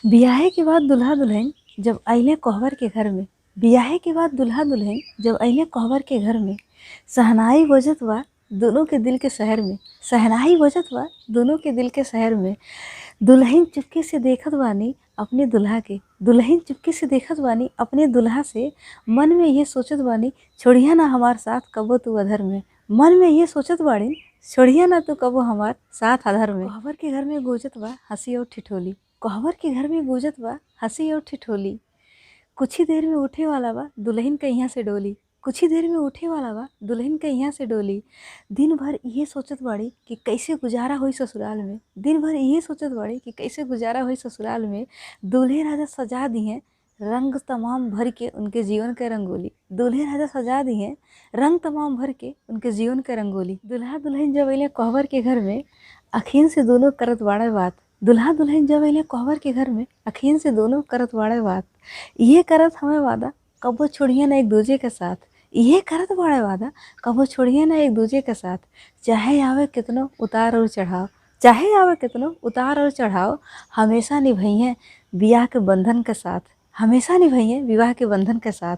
बियाहे के बाद दुल्हा दुल्हन जब अइले कोहबर के घर में, बियाहे के बाद दुल्हा दुल्हन जब अइले कोहबर के घर में, शहनाई बजत बा दोनों के दिल के शहर में, शहनाई बजत बा दोनों के दिल के शहर में। दुल्हन चुपके से देखत बानी अपने दुल्हा के, दुल्हन चुपके से देखत बानी अपने दुल्हा से, मन में ये सोचत बानी छोड़िया ना हमार साथ कबो तू अधर में, मन में ये सोचत बाड़ी छोड़िया ना तू कबो हमार साथ अधर में। कोहबर के घर में गूंजत बा हंसी और ठिठोली, कोहबर के घर में गूंजत बा हंसी और ठिठोली। कुछ ही देर में उठे वाला बा दुल्हन के यहाँ से डोली, कुछ ही देर में उठे वाला बा दुल्हन के यहाँ से डोली। दिन भर ये सोचत बाड़ी कि कैसे गुजारा होई ससुराल में, दिन भर ये सोचत बाड़ी कि कैसे गुजारा होई ससुराल में। दूल्हे राजा सजा दी हैं रंग तमाम भर के उनके जीवन के रंगोली, दूल्हे राजा सजा दी हैं रंग तमाम भर के उनके जीवन के रंगोली। दुल्हा दुल्हन जब अइले कोहबर के घर में, अखियन से दोनों करत बाड़े बात, दुल्हा दुल्हन जब अइले कोहबर के घर में, अखियन से दोनों करत बाड़े बात। ये करत हमें वादा कबो छोड़िए ना एक दूजे के साथ, ये करत बाड़े वादा कबो छोड़िए ना एक दूजे के साथ। चाहे आवे कितनो उतार और चढ़ाव, चाहे आवे कितनो उतार और चढ़ाव, हमेशा निभाइए विवाह के बंधन के साथ, हमेशा निभाइए विवाह के बंधन के साथ।